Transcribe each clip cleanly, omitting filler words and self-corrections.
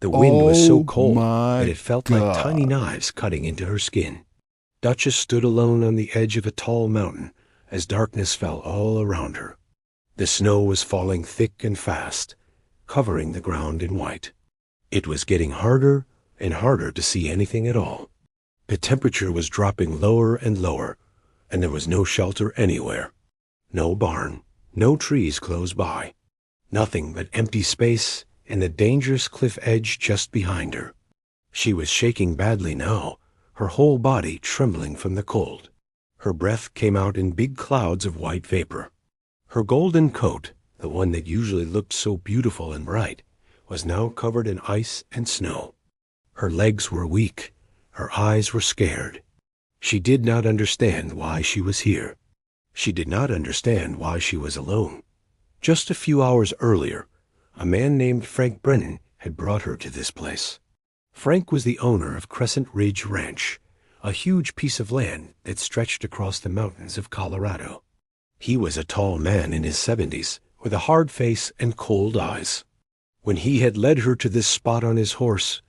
The wind was so Oh cold that my it felt like tiny God. knives cutting into her skin. Duchess stood alone on the edge of a tall mountain as darkness fell all around her. The snow was falling thick and fast, covering the ground in white. It was getting harder and harder to see anything at all. The temperature was dropping lower and lower, and there was no shelter anywhere. No barn, no trees close by. Nothing but empty space and the dangerous cliff edge just behind her. She was shaking badly now, her whole body trembling from the cold. Her breath came out in big clouds of white vapor. Her golden coat, the one that usually looked so beautiful and bright, was now covered in ice and snow. Her legs were weak, her eyes were scared. She did not understand why she was here. She did not understand why she was alone. Just a few hours earlier, a man named Frank Brennan had brought her to this place. Frank was the owner of Crescent Ridge Ranch, a huge piece of land that stretched across the mountains of Colorado. He was a tall man in his 70s, with a hard face and cold eyes. When he had led her to this spot on his horse,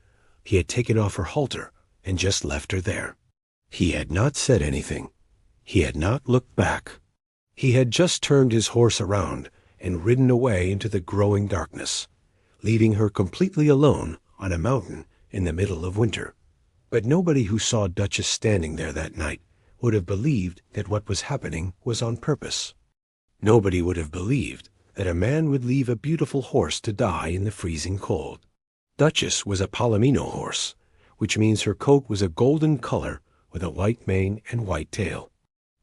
he had taken off her halter and just left her there. He had not said anything. He had not looked back. He had just turned his horse around and ridden away into the growing darkness, leaving her completely alone on a mountain in the middle of winter. But nobody who saw Duchess standing there that night would have believed that what was happening was on purpose. Nobody would have believed that a man would leave a beautiful horse to die in the freezing cold. Duchess was a palomino horse, which means her coat was a golden color with a white mane and white tail.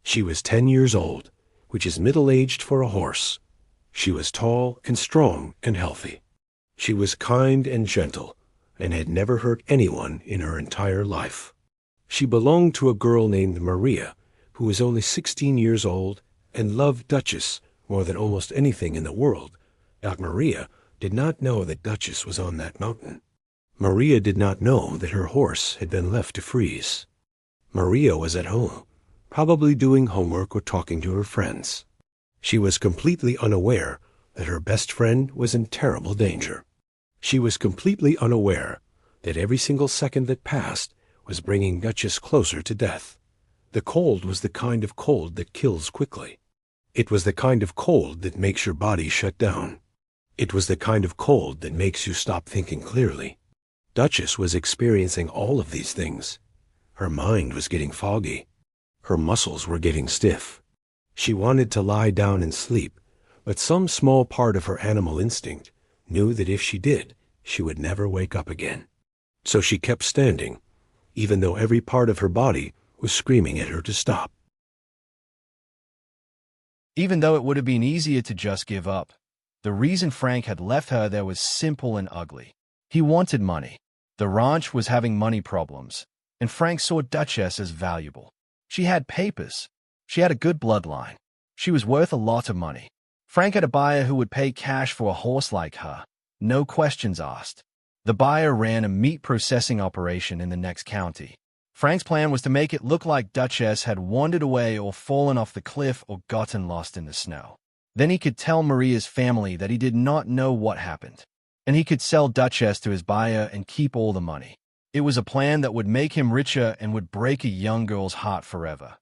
She was 10 years old, which is middle-aged for a horse. She was tall and strong and healthy. She was kind and gentle, and had never hurt anyone in her entire life. She belonged to a girl named Maria, who was only 16 years old and loved Duchess more than almost anything in the world. But Maria did not know that Duchess was on that mountain. Maria did not know that her horse had been left to freeze. Maria was at home, probably doing homework or talking to her friends. She was completely unaware that her best friend was in terrible danger. She was completely unaware that every single second that passed was bringing Duchess closer to death. The cold was the kind of cold that kills quickly. It was the kind of cold that makes your body shut down. It was the kind of cold that makes you stop thinking clearly. Duchess was experiencing all of these things. Her mind was getting foggy. Her muscles were getting stiff. She wanted to lie down and sleep, but some small part of her animal instinct knew that if she did, she would never wake up again. So she kept standing, even though every part of her body was screaming at her to stop. Even though it would have been easier to just give up, the reason Frank had left her there was simple and ugly. He wanted money. The ranch was having money problems, and Frank saw Duchess as valuable. She had papers. She had a good bloodline. She was worth a lot of money. Frank had a buyer who would pay cash for a horse like her, no questions asked. The buyer ran a meat processing operation in the next county. Frank's plan was to make it look like Duchess had wandered away or fallen off the cliff or gotten lost in the snow. Then he could tell Maria's family that he did not know what happened, and he could sell Duchess to his buyer and keep all the money. It was a plan that would make him richer and would break a young girl's heart forever.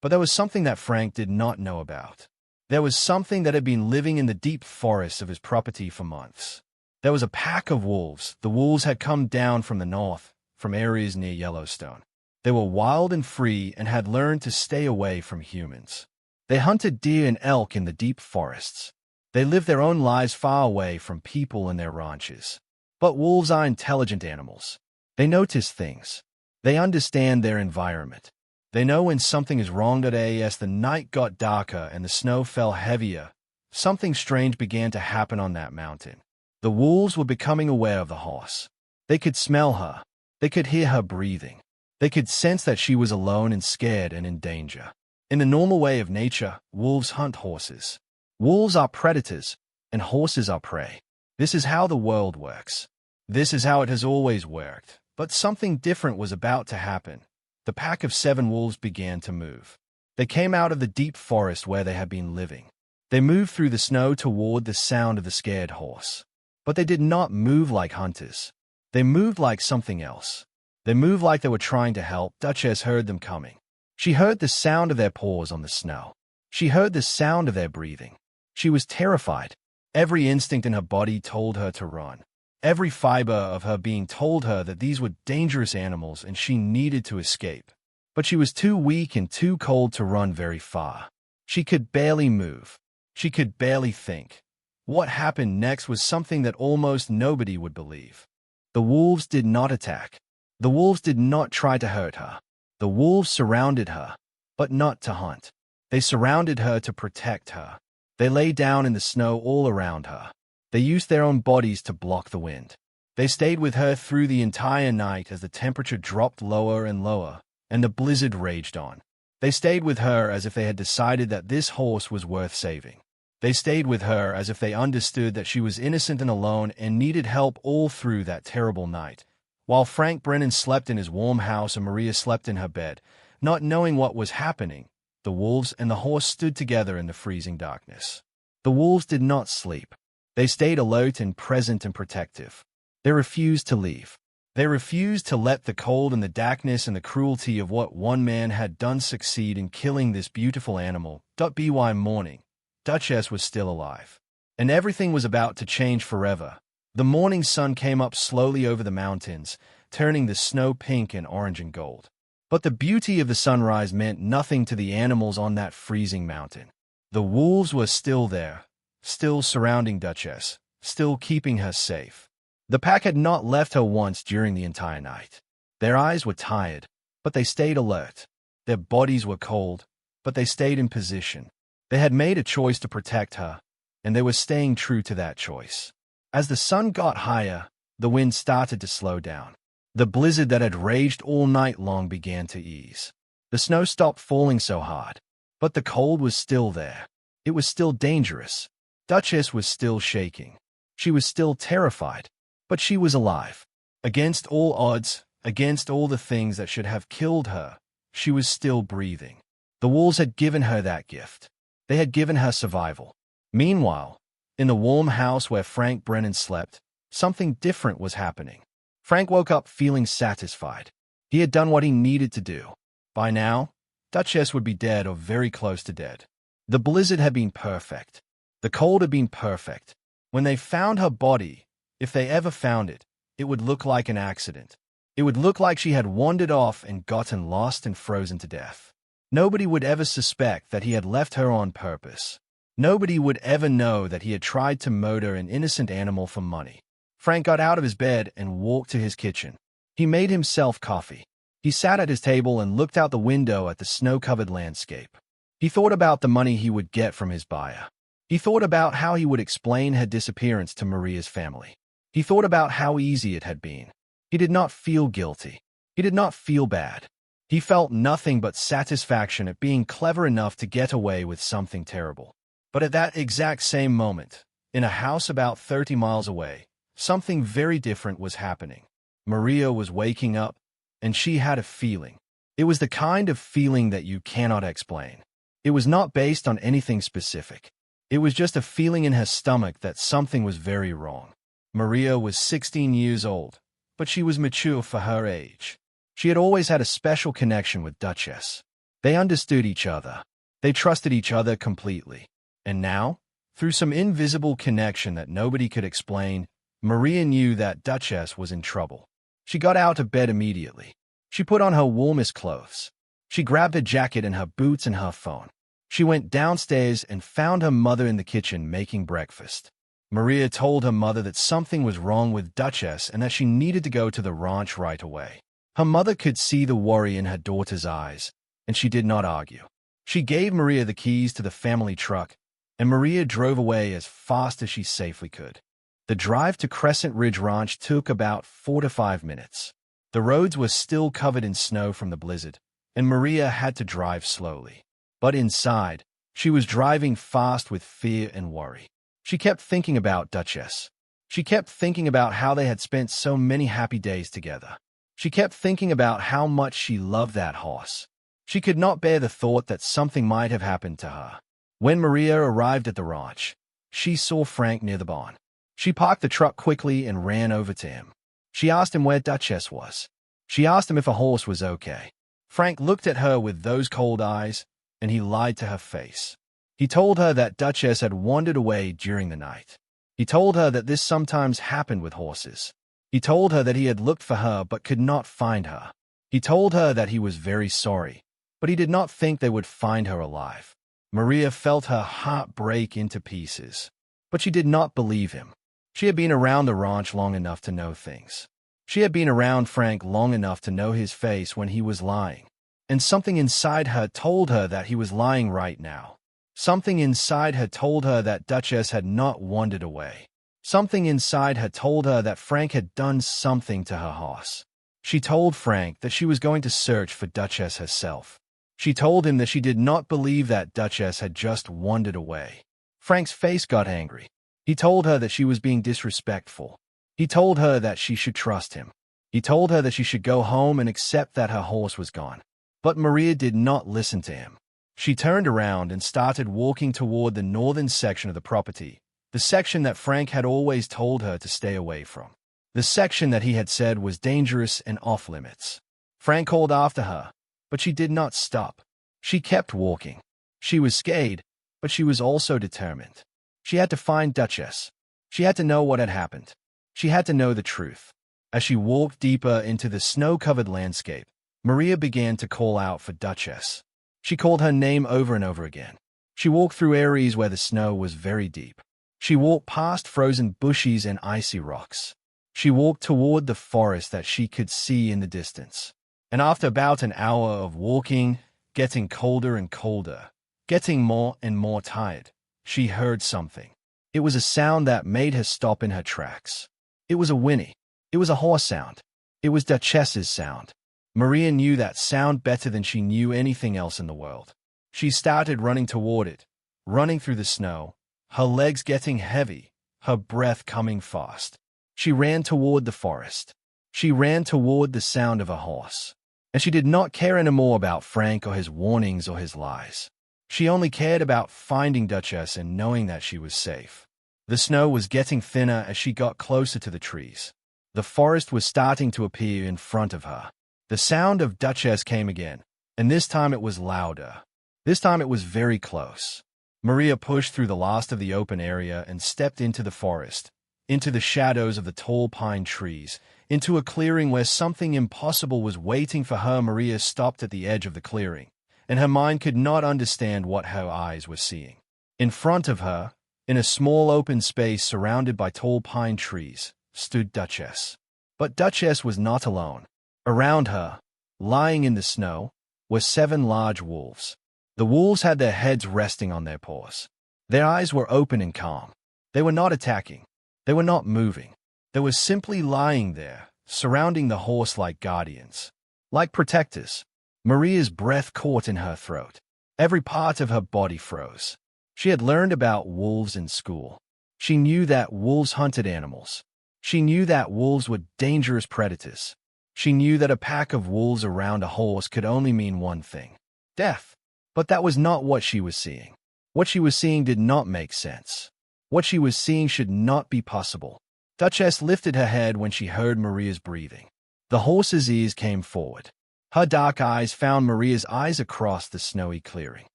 But there was something that Frank did not know about. There was something that had been living in the deep forests of his property for months. There was a pack of wolves. The wolves had come down from the north, from areas near Yellowstone. They were wild and free and had learned to stay away from humans. They hunted deer and elk in the deep forests. They lived their own lives far away from people and their ranches. But wolves are intelligent animals. They notice things. They understand their environment. They know when something is wrong today. As the night got darker and the snow fell heavier, something strange began to happen on that mountain. The wolves were becoming aware of the horse. They could smell her. They could hear her breathing. They could sense that she was alone and scared and in danger. In the normal way of nature, wolves hunt horses. Wolves are predators, and horses are prey. This is how the world works. This is how it has always worked. But something different was about to happen. The pack of 7 wolves began to move. They came out of the deep forest where they had been living. They moved through the snow toward the sound of the scared horse. But they did not move like hunters. They moved like something else. They moved like they were trying to help. Duchess heard them coming. She heard the sound of their paws on the snow. She heard the sound of their breathing. She was terrified. Every instinct in her body told her to run. Every fiber of her being told her that these were dangerous animals and she needed to escape. But she was too weak and too cold to run very far. She could barely move. She could barely think. What happened next was something that almost nobody would believe. The wolves did not attack. The wolves did not try to hurt her. The wolves surrounded her, but not to hunt. They surrounded her to protect her. They lay down in the snow all around her. They used their own bodies to block the wind. They stayed with her through the entire night as the temperature dropped lower and lower, and the blizzard raged on. They stayed with her as if they had decided that this horse was worth saving. They stayed with her as if they understood that she was innocent and alone and needed help all through that terrible night. While Frank Brennan slept in his warm house and Maria slept in her bed, not knowing what was happening, the wolves and the horse stood together in the freezing darkness. The wolves did not sleep. They stayed alert and present and protective. They refused to leave. They refused to let the cold and the darkness and the cruelty of what one man had done succeed in killing this beautiful animal. By morning, Duchess was still alive. And everything was about to change forever. The morning sun came up slowly over the mountains, turning the snow pink and orange and gold. But the beauty of the sunrise meant nothing to the animals on that freezing mountain. The wolves were still there, still surrounding Duchess, still keeping her safe. The pack had not left her once during the entire night. Their eyes were tired, but they stayed alert. Their bodies were cold, but they stayed in position. They had made a choice to protect her, and they were staying true to that choice. As the sun got higher, the wind started to slow down. The blizzard that had raged all night long began to ease. The snow stopped falling so hard, but the cold was still there. It was still dangerous. Duchess was still shaking. She was still terrified, but she was alive. Against all odds, against all the things that should have killed her, she was still breathing. The wolves had given her that gift. They had given her survival. Meanwhile, in the warm house where Frank Brennan slept, something different was happening. Frank woke up feeling satisfied. He had done what he needed to do. By now, Duchess would be dead or very close to dead. The blizzard had been perfect. The cold had been perfect. When they found her body, if they ever found it, it would look like an accident. It would look like she had wandered off and gotten lost and frozen to death. Nobody would ever suspect that he had left her on purpose. Nobody would ever know that he had tried to murder an innocent animal for money. Frank got out of his bed and walked to his kitchen. He made himself coffee. He sat at his table and looked out the window at the snow-covered landscape. He thought about the money he would get from his buyer. He thought about how he would explain her disappearance to Maria's family. He thought about how easy it had been. He did not feel guilty. He did not feel bad. He felt nothing but satisfaction at being clever enough to get away with something terrible. But at that exact same moment, in a house about 30 miles away, something very different was happening. Maria was waking up, and she had a feeling. It was the kind of feeling that you cannot explain. It was not based on anything specific. It was just a feeling in her stomach that something was very wrong. Maria was 16 years old, but she was mature for her age. She had always had a special connection with Duchess. They understood each other. They trusted each other completely. And now, through some invisible connection that nobody could explain, Maria knew that Duchess was in trouble. She got out of bed immediately. She put on her warmest clothes. She grabbed a jacket and her boots and her phone. She went downstairs and found her mother in the kitchen making breakfast. Maria told her mother that something was wrong with Duchess and that she needed to go to the ranch right away. Her mother could see the worry in her daughter's eyes, and she did not argue. She gave Maria the keys to the family truck, and Maria drove away as fast as she safely could. The drive to Crescent Ridge Ranch took about 4 to 5 minutes. The roads were still covered in snow from the blizzard, and Maria had to drive slowly. But inside, she was driving fast with fear and worry. She kept thinking about Duchess. She kept thinking about how they had spent so many happy days together. She kept thinking about how much she loved that horse. She could not bear the thought that something might have happened to her. When Maria arrived at the ranch, she saw Frank near the barn. She parked the truck quickly and ran over to him. She asked him where Duchess was. She asked him if a horse was okay. Frank looked at her with those cold eyes, and he lied to her face. He told her that Duchess had wandered away during the night. He told her that this sometimes happened with horses. He told her that he had looked for her but could not find her. He told her that he was very sorry, but he did not think they would find her alive. Maria felt her heart break into pieces, but she did not believe him. She had been around the ranch long enough to know things. She had been around Frank long enough to know his face when he was lying, and something inside her told her that he was lying right now. Something inside her told her that Duchess had not wandered away. Something inside her told her that Frank had done something to her horse. She told Frank that she was going to search for Duchess herself. She told him that she did not believe that Duchess had just wandered away. Frank's face got angry. He told her that she was being disrespectful. He told her that she should trust him. He told her that she should go home and accept that her horse was gone. But Maria did not listen to him. She turned around and started walking toward the northern section of the property, the section that Frank had always told her to stay away from. The section that he had said was dangerous and off-limits. Frank called after her, but she did not stop. She kept walking. She was scared, but she was also determined. She had to find Duchess. She had to know what had happened. She had to know the truth. As she walked deeper into the snow-covered landscape, Maria began to call out for Duchess. She called her name over and over again. She walked through areas where the snow was very deep. She walked past frozen bushes and icy rocks. She walked toward the forest that she could see in the distance. And after about an hour of walking, getting colder and colder, getting more and more tired, she heard something. It was a sound that made her stop in her tracks. It was a whinny. It was a horse sound. It was Duchess's sound. Maria knew that sound better than she knew anything else in the world. She started running toward it, running through the snow, her legs getting heavy, her breath coming fast. She ran toward the forest. She ran toward the sound of a horse. And she did not care anymore about Frank or his warnings or his lies. She only cared about finding Duchess and knowing that she was safe. The snow was getting thinner as she got closer to the trees. The forest was starting to appear in front of her. The sound of Duchess came again, and this time it was louder. This time it was very close. Maria pushed through the last of the open area and stepped into the forest, into the shadows of the tall pine trees, into a clearing where something impossible was waiting for her. Maria stopped at the edge of the clearing, and her mind could not understand what her eyes were seeing. In front of her, in a small open space surrounded by tall pine trees, stood Duchess. But Duchess was not alone. Around her, lying in the snow, were 7 large wolves. The wolves had their heads resting on their paws. Their eyes were open and calm. They were not attacking. They were not moving. They were simply lying there, surrounding the horse like guardians, like protectors. Maria's breath caught in her throat. Every part of her body froze. She had learned about wolves in school. She knew that wolves hunted animals. She knew that wolves were dangerous predators. She knew that a pack of wolves around a horse could only mean one thing: death. But that was not what she was seeing. What she was seeing did not make sense. What she was seeing should not be possible. Duchess lifted her head when she heard Maria's breathing. The horse's ears came forward. Her dark eyes found Maria's eyes across the snowy clearing.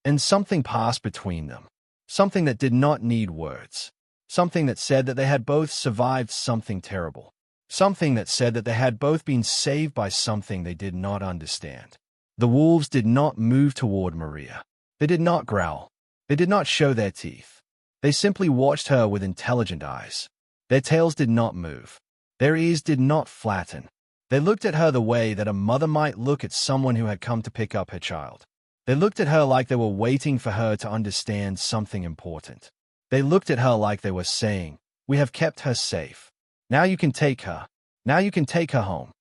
And something passed between them. Something that did not need words. Something that said that they had both survived something terrible. Something that said that they had both been saved by something they did not understand. The wolves did not move toward Maria. They did not growl. They did not show their teeth. They simply watched her with intelligent eyes. Their tails did not move. Their ears did not flatten. They looked at her the way that a mother might look at someone who had come to pick up her child. They looked at her like they were waiting for her to understand something important. They looked at her like they were saying, "We have kept her safe. Now you can take her. Now you can take her home."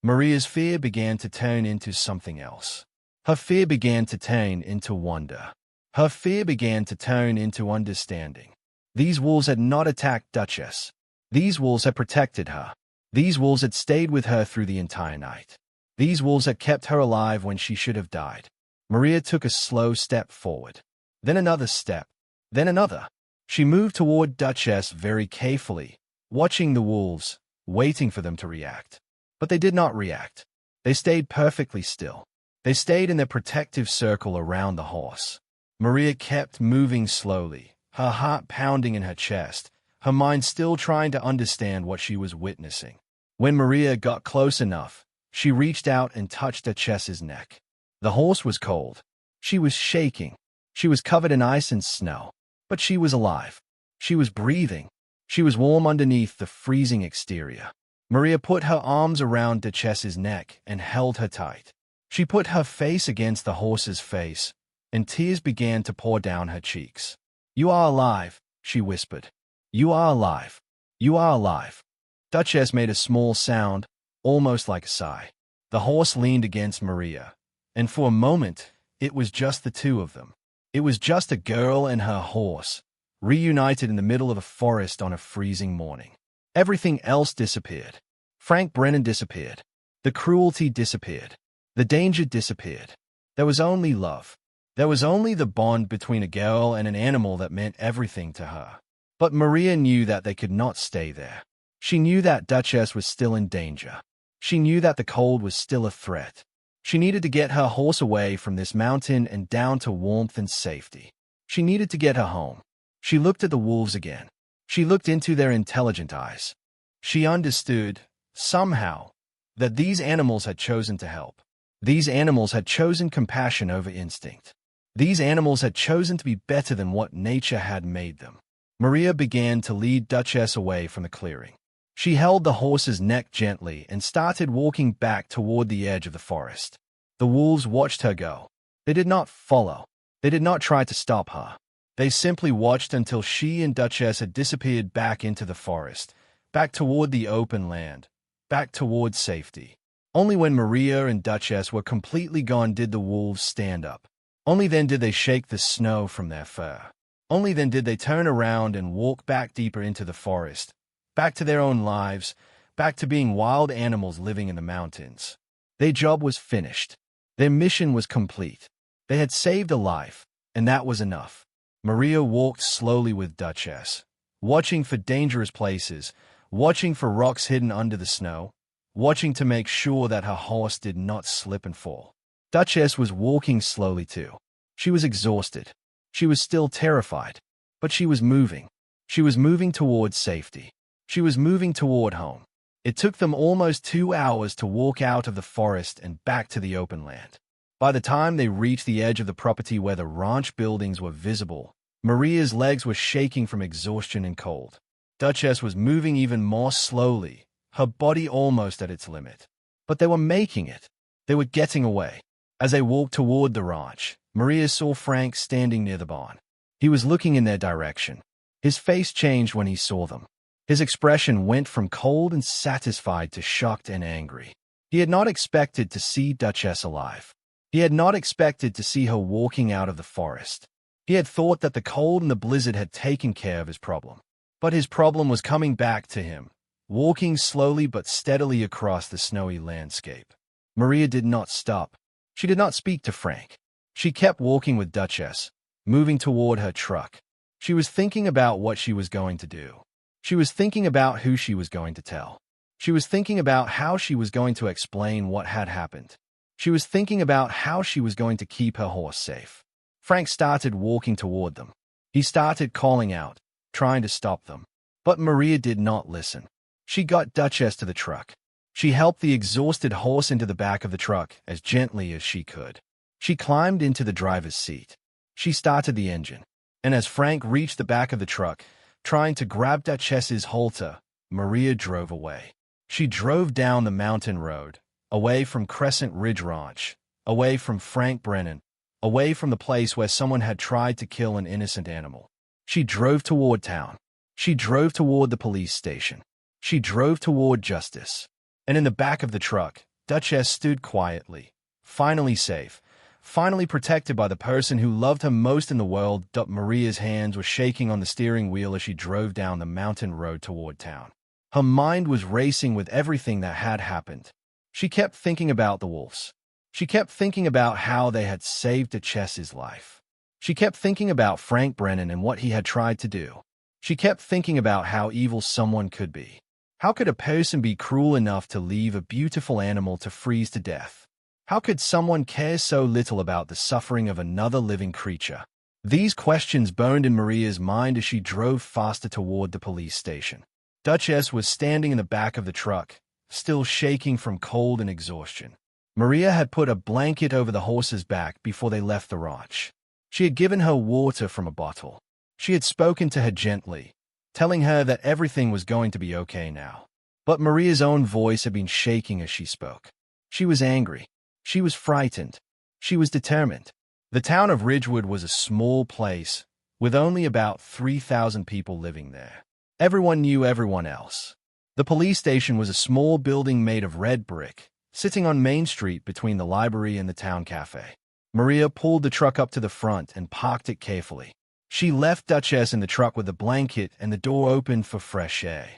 Maria's fear began to turn into something else. Her fear began to turn into wonder. Her fear began to turn into understanding. These wolves had not attacked Duchess. These wolves had protected her. These wolves had stayed with her through the entire night. These wolves had kept her alive when she should have died. Maria took a slow step forward. Then another step. Then another. She moved toward Duchess very carefully, watching the wolves, waiting for them to react. But they did not react. They stayed perfectly still. They stayed in their protective circle around the horse. Maria kept moving slowly, her heart pounding in her chest, her mind still trying to understand what she was witnessing. When Maria got close enough, she reached out and touched Duchess's neck. The horse was cold. She was shaking. She was covered in ice and snow. But she was alive. She was breathing. She was warm underneath the freezing exterior. Maria put her arms around Duchess's neck and held her tight. She put her face against the horse's face, and tears began to pour down her cheeks. "You are alive," she whispered. "You are alive. You are alive." Duchess made a small sound, almost like a sigh. The horse leaned against Maria, and for a moment, it was just the two of them. It was just a girl and her horse, reunited in the middle of a forest on a freezing morning. Everything else disappeared. Frank Brennan disappeared. The cruelty disappeared. The danger disappeared. There was only love. There was only the bond between a girl and an animal that meant everything to her. But Maria knew that they could not stay there. She knew that Duchess was still in danger. She knew that the cold was still a threat. She needed to get her horse away from this mountain and down to warmth and safety. She needed to get her home. She looked at the wolves again. She looked into their intelligent eyes. She understood, somehow, that these animals had chosen to help. These animals had chosen compassion over instinct. These animals had chosen to be better than what nature had made them. Maria began to lead Duchess away from the clearing. She held the horse's neck gently and started walking back toward the edge of the forest. The wolves watched her go. They did not follow. They did not try to stop her. They simply watched until she and Duchess had disappeared back into the forest, back toward the open land, back toward safety. Only when Maria and Duchess were completely gone did the wolves stand up. Only then did they shake the snow from their fur. Only then did they turn around and walk back deeper into the forest, back to their own lives, back to being wild animals living in the mountains. Their job was finished. Their mission was complete. They had saved a life, and that was enough. Maria walked slowly with Duchess, watching for dangerous places, watching for rocks hidden under the snow, watching to make sure that her horse did not slip and fall. Duchess was walking slowly too. She was exhausted. She was still terrified, but she was moving. She was moving toward safety. She was moving toward home. It took them almost 2 hours to walk out of the forest and back to the open land. By the time they reached the edge of the property where the ranch buildings were visible, Maria's legs were shaking from exhaustion and cold. Duchess was moving even more slowly, her body almost at its limit. But they were making it. They were getting away. As they walked toward the ranch, Maria saw Frank standing near the barn. He was looking in their direction. His face changed when he saw them. His expression went from cold and satisfied to shocked and angry. He had not expected to see Duchess alive. He had not expected to see her walking out of the forest. He had thought that the cold and the blizzard had taken care of his problem. But his problem was coming back to him, walking slowly but steadily across the snowy landscape. Maria did not stop. She did not speak to Frank. She kept walking with Duchess, moving toward her truck. She was thinking about what she was going to do. She was thinking about who she was going to tell. She was thinking about how she was going to explain what had happened. She was thinking about how she was going to keep her horse safe. Frank started walking toward them. He started calling out, trying to stop them. But Maria did not listen. She got Duchess to the truck. She helped the exhausted horse into the back of the truck as gently as she could. She climbed into the driver's seat. She started the engine. And as Frank reached the back of the truck, trying to grab Duchess's halter, Maria drove away. She drove down the mountain road, away from Crescent Ridge Ranch, away from Frank Brennan, away from the place where someone had tried to kill an innocent animal. She drove toward town. She drove toward the police station. She drove toward justice. And in the back of the truck, Duchess stood quietly, finally safe, finally protected by the person who loved her most in the world. Maria's hands were shaking on the steering wheel as she drove down the mountain road toward town. Her mind was racing with everything that had happened. She kept thinking about the wolves. She kept thinking about how they had saved Duchess's life. She kept thinking about Frank Brennan and what he had tried to do. She kept thinking about how evil someone could be, How could a person be cruel enough to leave a beautiful animal to freeze to death? How could someone care so little about the suffering of another living creature? These questions burned in Maria's mind as she drove faster toward the police station. Duchess was standing in the back of the truck, still shaking from cold and exhaustion. Maria had put a blanket over the horse's back before they left the ranch. She had given her water from a bottle. She had spoken to her gently, telling her that everything was going to be okay now. But Maria's own voice had been shaking as she spoke. She was angry. She was frightened. She was determined. The town of Ridgewood was a small place, with only about 3,000 people living there. Everyone knew everyone else. The police station was a small building made of red brick, sitting on Main Street between the library and the town cafe. Maria pulled the truck up to the front and parked it carefully. She left Duchess in the truck with a blanket and the door open for fresh air.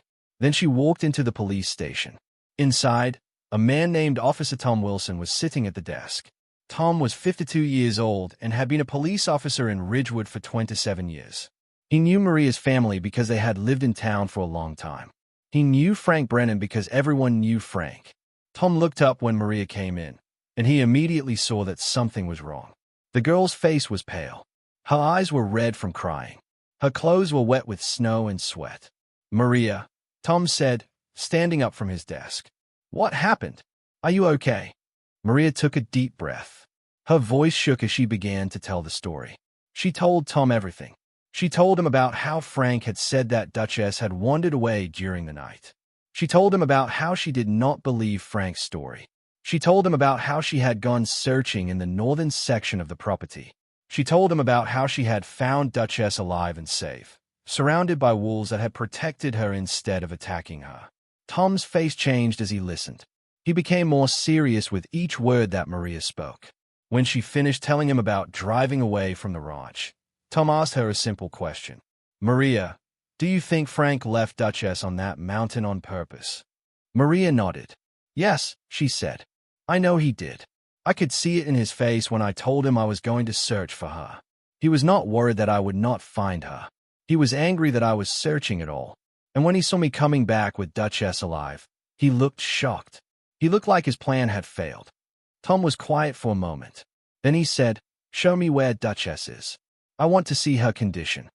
Then she walked into the police station. Inside, a man named Officer Tom Wilson was sitting at the desk. Tom was 52 years old and had been a police officer in Ridgewood for 27 years. He knew Maria's family because they had lived in town for a long time. He knew Frank Brennan because everyone knew Frank. Tom looked up when Maria came in, and he immediately saw that something was wrong. The girl's face was pale. Her eyes were red from crying. Her clothes were wet with snow and sweat. "Maria," Tom said, standing up from his desk. "What happened? Are you okay?" Maria took a deep breath. Her voice shook as she began to tell the story. She told Tom everything. She told him about how Frank had said that Duchess had wandered away during the night. She told him about how she did not believe Frank's story. She told him about how she had gone searching in the northern section of the property. She told him about how she had found Duchess alive and safe, surrounded by wolves that had protected her instead of attacking her. Tom's face changed as he listened. He became more serious with each word that Maria spoke. When she finished telling him about driving away from the ranch, Tom asked her a simple question. "Maria, do you think Frank left Duchess on that mountain on purpose?" Maria nodded. "Yes," she said. "I know he did. I could see it in his face when I told him I was going to search for her. He was not worried that I would not find her. He was angry that I was searching at all. And when he saw me coming back with Duchess alive, he looked shocked. He looked like his plan had failed." Tom was quiet for a moment. Then he said, "Show me where Duchess is. I want to see her condition."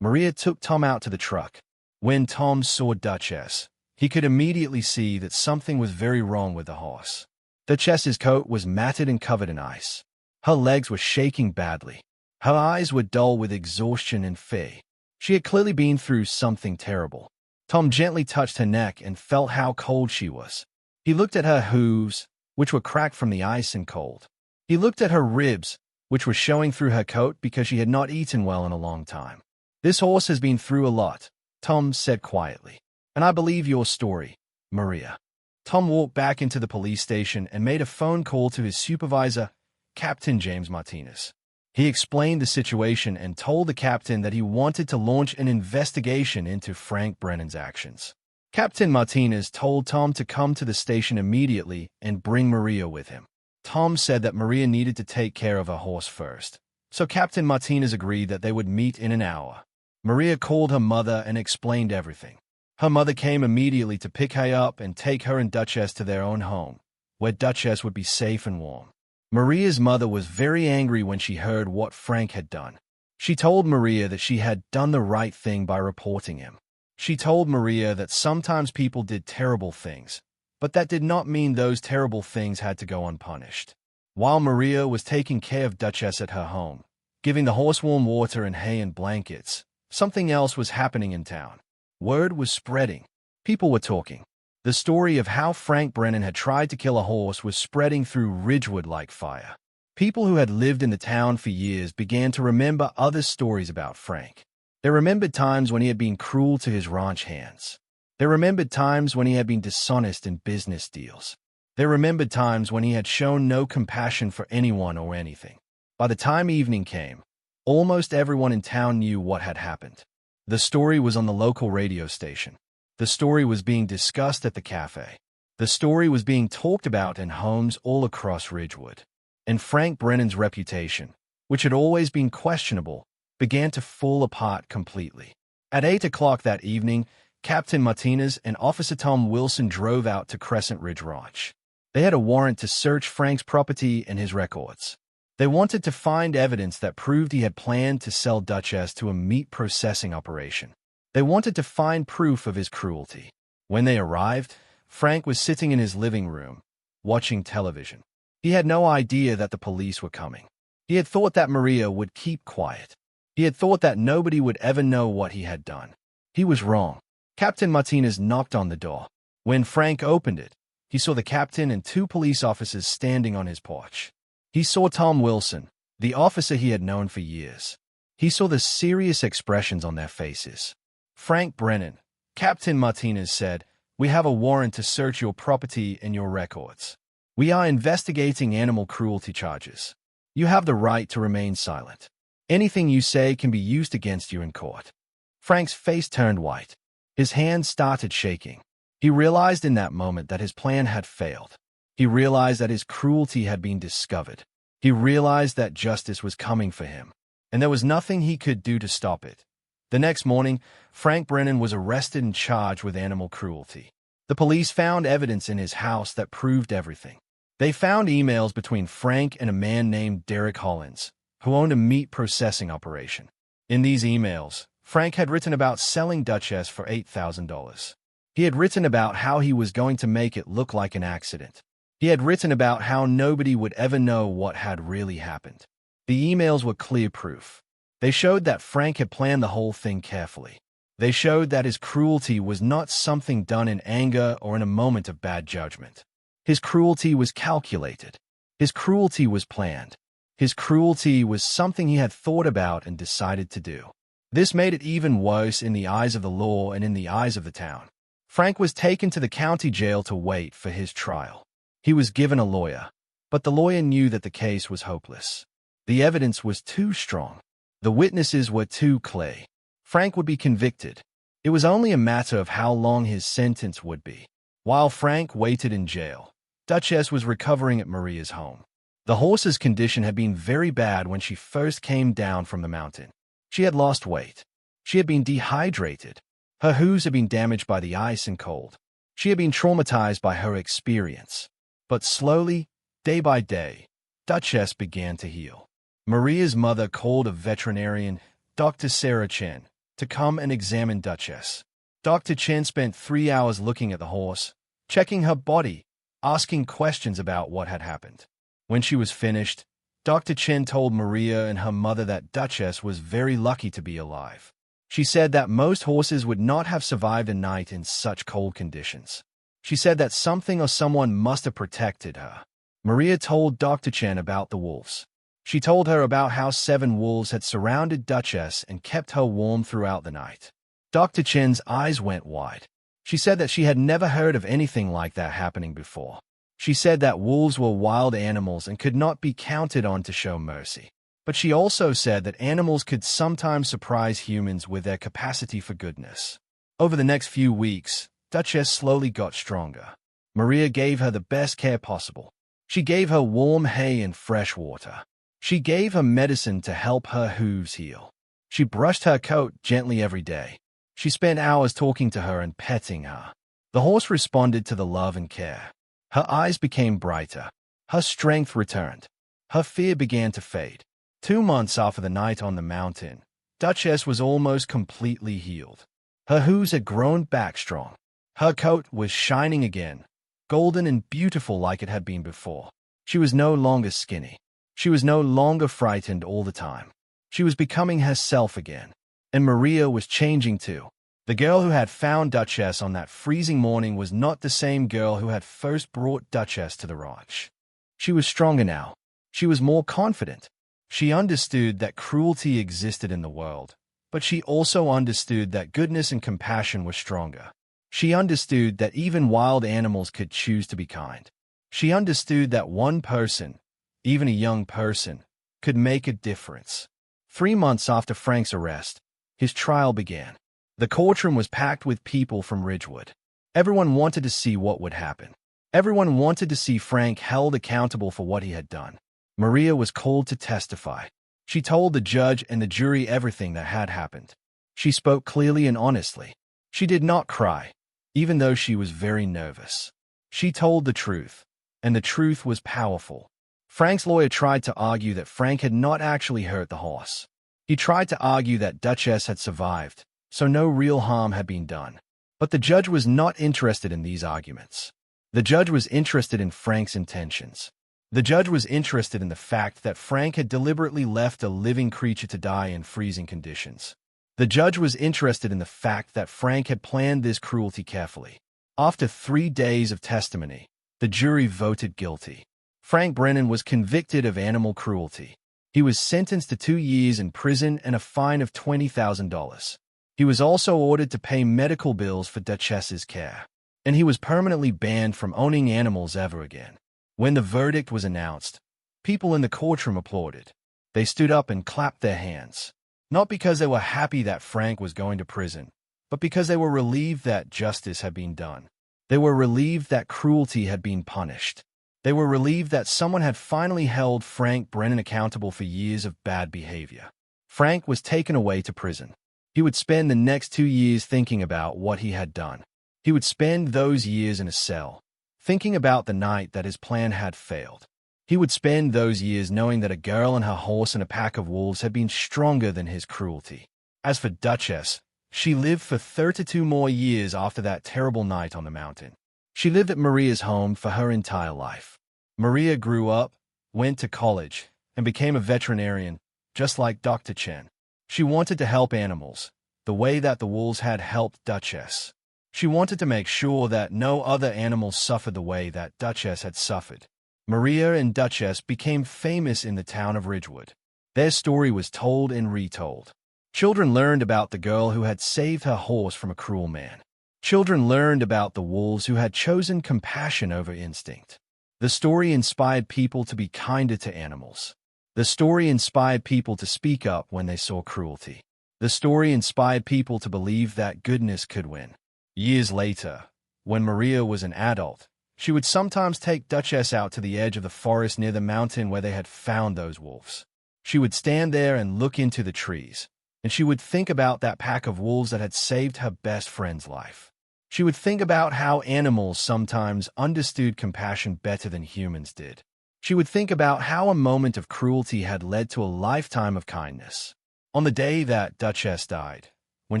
Maria took Tom out to the truck. When Tom saw Duchess, he could immediately see that something was very wrong with the horse. Duchess's coat was matted and covered in ice. Her legs were shaking badly. Her eyes were dull with exhaustion and fear. She had clearly been through something terrible. Tom gently touched her neck and felt how cold she was. He looked at her hooves, which were cracked from the ice and cold. He looked at her ribs, which were showing through her coat because she had not eaten well in a long time. "This horse has been through a lot," Tom said quietly. "And I believe your story, Maria." Tom walked back into the police station and made a phone call to his supervisor, Captain James Martinez. He explained the situation and told the captain that he wanted to launch an investigation into Frank Brennan's actions. Captain Martinez told Tom to come to the station immediately and bring Maria with him. Tom said that Maria needed to take care of her horse first, so Captain Martinez agreed that they would meet in an hour. Maria called her mother and explained everything. Her mother came immediately to pick her up and take her and Duchess to their own home, where Duchess would be safe and warm. Maria's mother was very angry when she heard what Frank had done. She told Maria that she had done the right thing by reporting him. She told Maria that sometimes people did terrible things, but that did not mean those terrible things had to go unpunished. While Maria was taking care of Duchess at her home, giving the horse warm water and hay and blankets, something else was happening in town. Word was spreading. People were talking. The story of how Frank Brennan had tried to kill a horse was spreading through Ridgewood like fire. People who had lived in the town for years began to remember other stories about Frank. They remembered times when he had been cruel to his ranch hands. They remembered times when he had been dishonest in business deals. They remembered times when he had shown no compassion for anyone or anything. By the time evening came, almost everyone in town knew what had happened. The story was on the local radio station. The story was being discussed at the cafe. The story was being talked about in homes all across Ridgewood. And Frank Brennan's reputation, which had always been questionable, began to fall apart completely. At 8 o'clock that evening, Captain Martinez and Officer Tom Wilson drove out to Crescent Ridge Ranch. They had a warrant to search Frank's property and his records. They wanted to find evidence that proved he had planned to sell Duchess to a meat processing operation. They wanted to find proof of his cruelty. When they arrived, Frank was sitting in his living room, watching television. He had no idea that the police were coming. He had thought that Maria would keep quiet. He had thought that nobody would ever know what he had done. He was wrong. Captain Martinez knocked on the door. When Frank opened it, he saw the captain and 2 police officers standing on his porch. He saw Tom Wilson, the officer he had known for years. He saw the serious expressions on their faces. "Frank Brennan," Captain Martinez said, "we have a warrant to search your property and your records. We are investigating animal cruelty charges. You have the right to remain silent. Anything you say can be used against you in court." Frank's face turned white. His hands started shaking. He realized in that moment that his plan had failed. He realized that his cruelty had been discovered. He realized that justice was coming for him, and there was nothing he could do to stop it. The next morning, Frank Brennan was arrested and charged with animal cruelty. The police found evidence in his house that proved everything. They found emails between Frank and a man named Derek Hollins, who owned a meat processing operation. In these emails, Frank had written about selling Duchess for $8,000. He had written about how he was going to make it look like an accident. He had written about how nobody would ever know what had really happened. The emails were clear proof. They showed that Frank had planned the whole thing carefully. They showed that his cruelty was not something done in anger or in a moment of bad judgment. His cruelty was calculated. His cruelty was planned. His cruelty was something he had thought about and decided to do. This made it even worse in the eyes of the law and in the eyes of the town. Frank was taken to the county jail to wait for his trial. He was given a lawyer, but the lawyer knew that the case was hopeless. The evidence was too strong. The witnesses were too clear. Frank would be convicted. It was only a matter of how long his sentence would be. While Frank waited in jail, Duchess was recovering at Maria's home. The horse's condition had been very bad when she first came down from the mountain. She had lost weight. She had been dehydrated. Her hooves had been damaged by the ice and cold. She had been traumatized by her experience. But slowly, day by day, Duchess began to heal. Maria's mother called a veterinarian, Dr. Sarah Chen, to come and examine Duchess. Dr. Chen spent 3 hours looking at the horse, checking her body, asking questions about what had happened. When she was finished, Dr. Chen told Maria and her mother that Duchess was very lucky to be alive. She said that most horses would not have survived a night in such cold conditions. She said that something or someone must have protected her. Maria told Dr. Chen about the wolves. She told her about how 7 wolves had surrounded Duchess and kept her warm throughout the night. Dr. Chen's eyes went wide. She said that she had never heard of anything like that happening before. She said that wolves were wild animals and could not be counted on to show mercy. But she also said that animals could sometimes surprise humans with their capacity for goodness. Over the next few weeks, Duchess slowly got stronger. Maria gave her the best care possible. She gave her warm hay and fresh water. She gave her medicine to help her hooves heal. She brushed her coat gently every day. She spent hours talking to her and petting her. The horse responded to the love and care. Her eyes became brighter. Her strength returned. Her fear began to fade. 2 months after the night on the mountain, Duchess was almost completely healed. Her hooves had grown back strong. Her coat was shining again, golden and beautiful like it had been before. She was no longer skinny. She was no longer frightened all the time. She was becoming herself again. And Maria was changing too. The girl who had found Duchess on that freezing morning was not the same girl who had first brought Duchess to the ranch. She was stronger now. She was more confident. She understood that cruelty existed in the world, but she also understood that goodness and compassion were stronger. She understood that even wild animals could choose to be kind. She understood that one person, even a young person, could make a difference. 3 months after Frank's arrest, his trial began. The courtroom was packed with people from Ridgewood. Everyone wanted to see what would happen. Everyone wanted to see Frank held accountable for what he had done. Maria was called to testify. She told the judge and the jury everything that had happened. She spoke clearly and honestly. She did not cry, even though she was very nervous. She told the truth, and the truth was powerful. Frank's lawyer tried to argue that Frank had not actually hurt the horse. He tried to argue that Duchess had survived, so no real harm had been done. But the judge was not interested in these arguments. The judge was interested in Frank's intentions. The judge was interested in the fact that Frank had deliberately left a living creature to die in freezing conditions. The judge was interested in the fact that Frank had planned this cruelty carefully. After 3 days of testimony, the jury voted guilty. Frank Brennan was convicted of animal cruelty. He was sentenced to 2 years in prison and a fine of $20,000. He was also ordered to pay medical bills for Duchess's care. And he was permanently banned from owning animals ever again. When the verdict was announced, people in the courtroom applauded. They stood up and clapped their hands. Not because they were happy that Frank was going to prison, but because they were relieved that justice had been done. They were relieved that cruelty had been punished. They were relieved that someone had finally held Frank Brennan accountable for years of bad behavior. Frank was taken away to prison. He would spend the next 2 years thinking about what he had done. He would spend those years in a cell, thinking about the night that his plan had failed. He would spend those years knowing that a girl and her horse and a pack of wolves had been stronger than his cruelty. As for Duchess, she lived for 32 more years after that terrible night on the mountain. She lived at Maria's home for her entire life. Maria grew up, went to college, and became a veterinarian, just like Dr. Chen. She wanted to help animals, the way that the wolves had helped Duchess. She wanted to make sure that no other animals suffered the way that Duchess had suffered. Maria and Duchess became famous in the town of Ridgewood. Their story was told and retold. Children learned about the girl who had saved her horse from a cruel man. Children learned about the wolves who had chosen compassion over instinct. The story inspired people to be kinder to animals. The story inspired people to speak up when they saw cruelty. The story inspired people to believe that goodness could win. Years later, when Maria was an adult, she would sometimes take Duchess out to the edge of the forest near the mountain where they had found those wolves. She would stand there and look into the trees, and she would think about that pack of wolves that had saved her best friend's life. She would think about how animals sometimes understood compassion better than humans did. She would think about how a moment of cruelty had led to a lifetime of kindness. On the day that Duchess died, when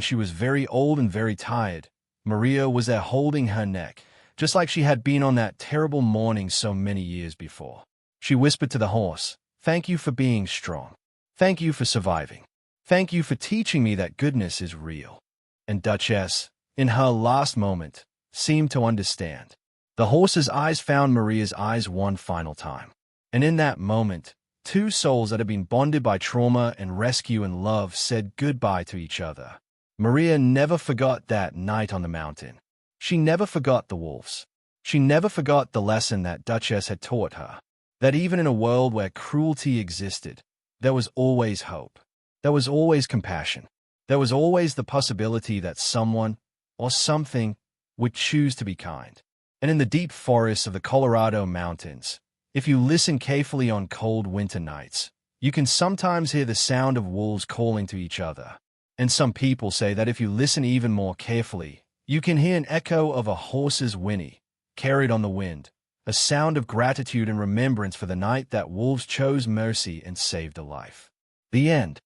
she was very old and very tired, Maria was there holding her neck, just like she had been on that terrible morning so many years before. She whispered to the horse, "Thank you for being strong. Thank you for surviving. Thank you for teaching me that goodness is real." And Duchess, in her last moment, seemed to understand. The horse's eyes found Maria's eyes one final time. And in that moment, 2 souls that had been bonded by trauma and rescue and love said goodbye to each other. Maria never forgot that night on the mountain. She never forgot the wolves. She never forgot the lesson that Duchess had taught her, that even in a world where cruelty existed, there was always hope. There was always compassion. There was always the possibility that someone or something would choose to be kind. And in the deep forests of the Colorado mountains, if you listen carefully on cold winter nights, you can sometimes hear the sound of wolves calling to each other. And some people say that if you listen even more carefully, you can hear an echo of a horse's whinny, carried on the wind, a sound of gratitude and remembrance for the night that wolves chose mercy and saved a life. The end.